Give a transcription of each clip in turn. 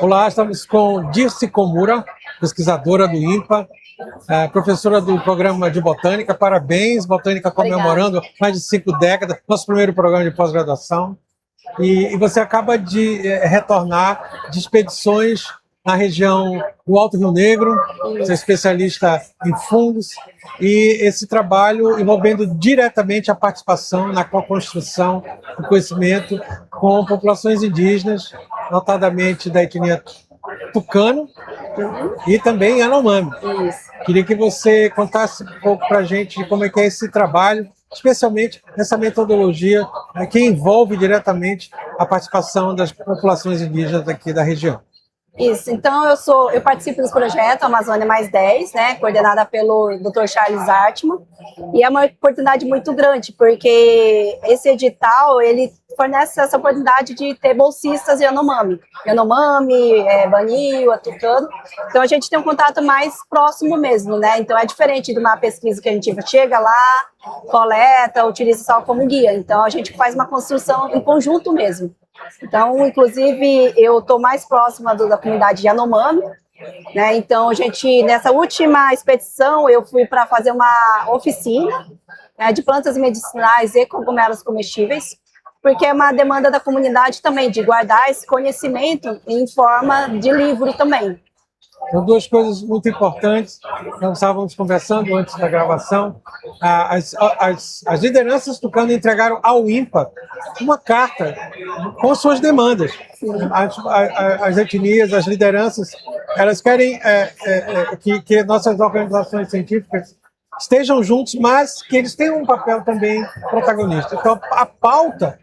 Olá, estamos com Dirce Komura, pesquisadora do INPA, professora do programa de Botânica. Parabéns, Botânica comemorando mais de 5 décadas, nosso primeiro programa de pós-graduação. E você acaba de retornar de expedições na região do Alto Rio Negro, você é especialista em fungos, e esse trabalho envolvendo diretamente a participação na co-construção do conhecimento com populações indígenas, notadamente da etnia tucano e também Yanomami. Queria que você contasse um pouco para a gente de como é que é esse trabalho, especialmente nessa metodologia que envolve diretamente a participação das populações indígenas aqui da região. Isso, então eu participo desse projeto Amazônia Mais 10, né, coordenada pelo Dr. Charles Artman, e é uma oportunidade muito grande, porque esse edital, ele fornece essa oportunidade de ter bolsistas Yanomami, Banil, Tucano, então a gente tem um contato mais próximo mesmo, né, então é diferente de uma pesquisa que a gente chega lá, coleta, utiliza só como guia, então a gente faz uma construção em conjunto mesmo. Então, inclusive, eu estou mais próxima da comunidade Yanomami, né? Então, nessa última expedição, eu fui para fazer uma oficina, né, de plantas medicinais e cogumelos comestíveis, porque é uma demanda da comunidade também, de guardar esse conhecimento em forma de livro também. Então, duas coisas muito importantes, nós estávamos conversando antes da gravação, as lideranças tucanas entregaram ao INPA uma carta com suas demandas. As etnias, as lideranças, elas querem que nossas organizações científicas estejam juntos, mas que eles tenham um papel também protagonista. Então, a pauta,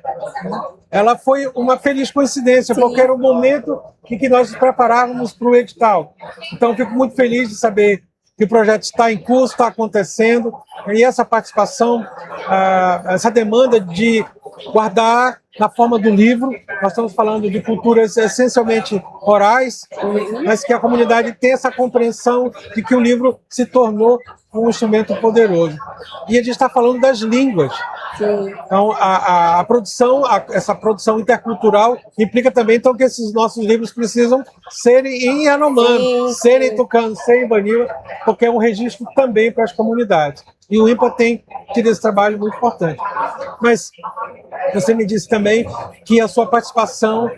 ela foi uma feliz coincidência, porque era o momento em que nós nos preparávamos para o edital. Então, fico muito feliz de saber que o projeto está em curso, está acontecendo, e essa participação, essa demanda de guardar na forma do livro. Nós estamos falando de culturas essencialmente orais, mas que a comunidade tem essa compreensão de que o livro se tornou um instrumento poderoso. E a gente está falando das línguas. Então, a produção, essa produção intercultural implica também então, que esses nossos livros precisam serem em Yanomami, serem em Tucano, serem em Banil, porque é um registro também para as comunidades. E o INPA tem tido esse trabalho muito importante. Mas você me disse também que a sua participação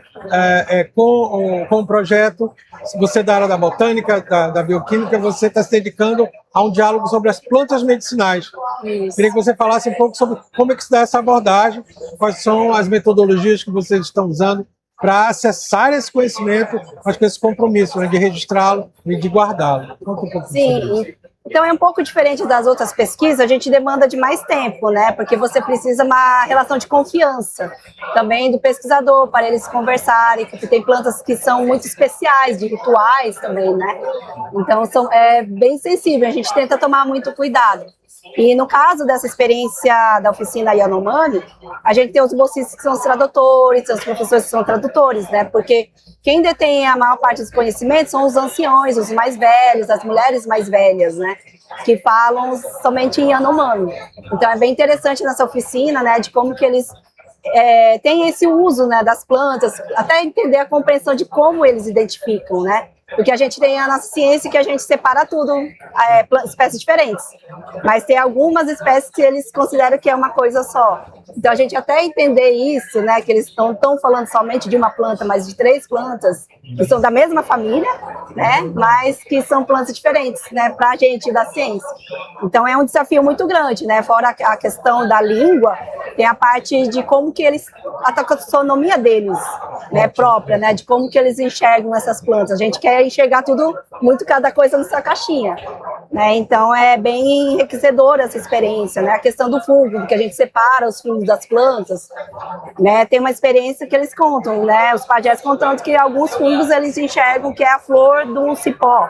com o projeto, você da área da botânica, da bioquímica, você está se dedicando a um diálogo sobre as plantas medicinais. Isso. Queria que você falasse um pouco sobre como é que se dá essa abordagem, quais são as metodologias que vocês estão usando para acessar esse conhecimento, mas com esse compromisso, né, de registrá-lo e de guardá-lo. Conta um pouco sobre isso. Então é um pouco diferente das outras pesquisas, a gente demanda de mais tempo, né? Porque você precisa uma relação de confiança também do pesquisador, para eles conversarem, porque tem plantas que são muito especiais, de rituais também, né? Então é bem sensível, a gente tenta tomar muito cuidado. E no caso dessa experiência da oficina Yanomami, a gente tem os bolsistas que são os tradutores, os professores que são tradutores, né? Porque quem detém a maior parte dos conhecimentos são os anciões, os mais velhos, as mulheres mais velhas, né? Que falam somente em Yanomami. Então é bem interessante nessa oficina, né? De como que eles têm esse uso, né, das plantas, até entender a compreensão de como eles identificam, né? Porque a gente tem a nossa ciência que a gente separa tudo, espécies diferentes. Mas tem algumas espécies que eles consideram que é uma coisa só. Então a gente até entender isso, né, que eles estão falando somente de uma planta, mas de 3 plantas que são da mesma família, né, mas que são plantas diferentes, né, para a gente da ciência. Então é um desafio muito grande, né, fora a questão da língua, tem a parte de como que eles, a taxonomia deles, né, própria, né, de como que eles enxergam essas plantas. A gente quer enxergar tudo, muito cada coisa nessa caixinha, né, então é bem enriquecedora essa experiência, né, a questão do fungo, que a gente separa os fungos das plantas, né, tem uma experiência que eles contam, né, os pajés contando que alguns fungos eles enxergam que é a flor do cipó,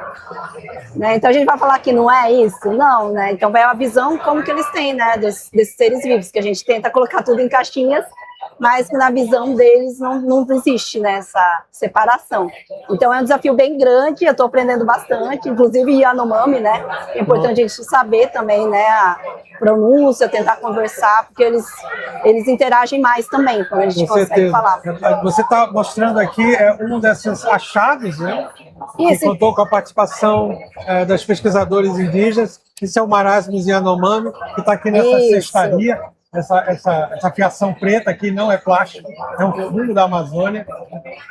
né, então a gente vai falar que não é isso? Não, né, então vai uma visão como que eles têm, né, desses seres vivos, que a gente tenta colocar tudo em caixinhas mas que na visão deles não existe, né, essa separação. Então é um desafio bem grande, eu estou aprendendo bastante, inclusive Yanomami, né? É importante a gente saber também, né, a pronúncia, tentar conversar, porque eles interagem mais também, quando a gente consegue falar. Você está mostrando aqui um desses achados, né? Isso. Que contou com a participação das pesquisadores indígenas. Isso é o Marasmus Yanomami, que está aqui nessa cestaria. Essa fiação preta aqui não é plástico, é um fungo da Amazônia.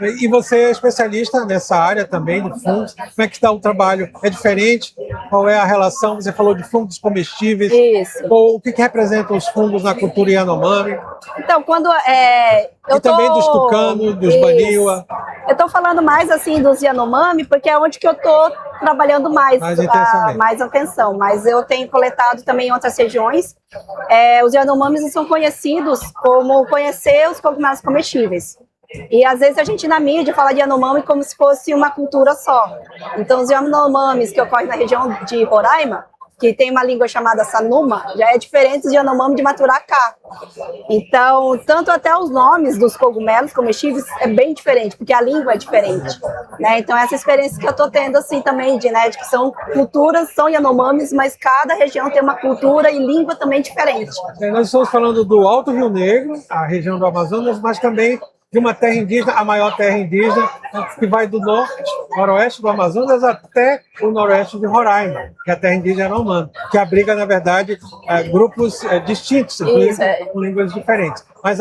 E você é especialista nessa área também, de fungos. Como é que está o trabalho? É diferente? Qual é a relação? Você falou de fungos comestíveis. Isso. O que representam os fungos na cultura Yanomami? Então, quando e também dos tucanos, dos baniwa. Eu estou falando mais assim dos Yanomami, porque é onde que eu estou trabalhando mais atenção. Mas eu tenho coletado também em outras regiões. Os Yanomamis são conhecidos como conhecer os cogumelos comestíveis. E às vezes a gente na mídia fala de Yanomami como se fosse uma cultura só. Então os Yanomamis que ocorrem na região de Roraima, que tem uma língua chamada Sanuma, já é diferente dos Yanomami de Maturacá. Então, tanto até os nomes dos cogumelos comestíveis é bem diferente, porque a língua é diferente, né? Então, essa experiência que eu estou tendo, assim, também, de que são culturas, são Yanomamis, mas cada região tem uma cultura e língua também diferente. Nós estamos falando do Alto Rio Negro, a região do Amazonas, mas também de uma terra indígena, a maior terra indígena, que vai do noroeste do Amazonas até o noroeste de Roraima, que é a terra indígena Yanomami, que abriga, na verdade, grupos distintos, com línguas diferentes. Mas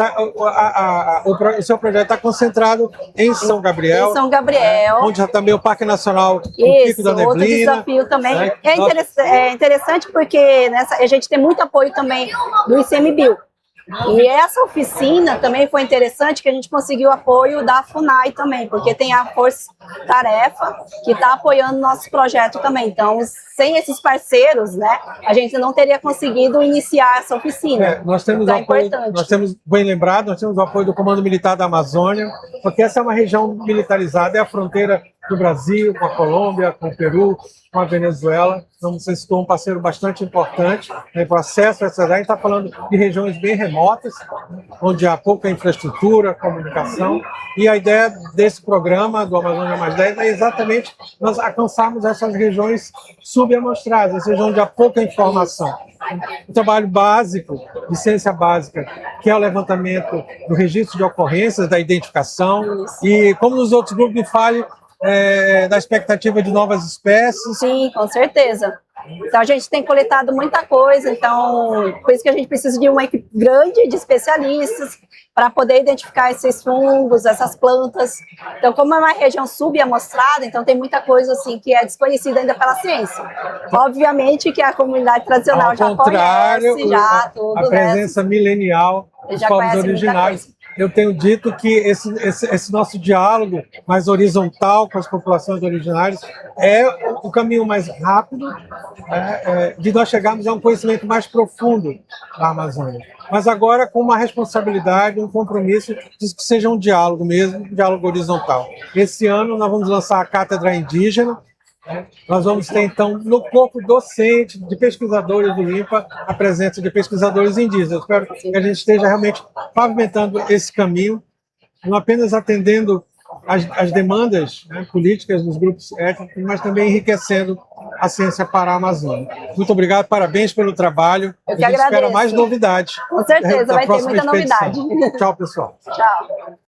o seu projeto está concentrado em São Gabriel. Em São Gabriel. Onde já também o Parque Nacional do Pico da Neblina. Outro desafio também. É interessante porque a gente tem muito apoio também do ICMBio. E essa oficina também foi interessante, que a gente conseguiu apoio da FUNAI também, porque tem a Força Tarefa que está apoiando nosso projeto também. Então, sem esses parceiros, né, a gente não teria conseguido iniciar essa oficina. Nós temos apoio, nós temos, bem lembrado, nós temos o apoio do Comando Militar da Amazônia, porque essa é uma região militarizada, é a fronteira do Brasil, com a Colômbia, com o Peru, com a Venezuela. Então, você citou um parceiro bastante importante, né, para o acesso a essa área. A gente está falando de regiões bem remotas, onde há pouca infraestrutura, comunicação. E a ideia desse programa, do Amazônia Mais 10, é exatamente nós alcançarmos essas regiões subamostradas, essa região onde há pouca informação. Um trabalho básico, de ciência básica, que é o levantamento do registro de ocorrências, da identificação. E, como nos outros grupos, me fale da expectativa de novas espécies. Sim, com certeza. Então, a gente tem coletado muita coisa, então, por isso que a gente precisa de uma equipe grande de especialistas para poder identificar esses fungos, essas plantas. Então, como é uma região subamostrada, então tem muita coisa assim que é desconhecida ainda pela ciência. Obviamente que a comunidade tradicional já conhece, tudo, a presença milenial dos povos originários. Eu tenho dito que esse nosso diálogo mais horizontal com as populações originárias é o caminho mais rápido de nós chegarmos a um conhecimento mais profundo da Amazônia. Mas agora com uma responsabilidade, um compromisso de que seja um diálogo mesmo, um diálogo horizontal. Esse ano nós vamos lançar a Cátedra Indígena. Nós vamos ter, então, no corpo docente de pesquisadores do INPA, a presença de pesquisadores indígenas. Eu espero que a gente esteja realmente pavimentando esse caminho, não apenas atendendo as demandas políticas dos grupos étnicos, mas também enriquecendo a ciência para a Amazônia. Muito obrigado, parabéns pelo trabalho. Eu que a gente agradeço. espera mais novidades. Com certeza, vai ter muita novidade. Tchau, pessoal. Tchau.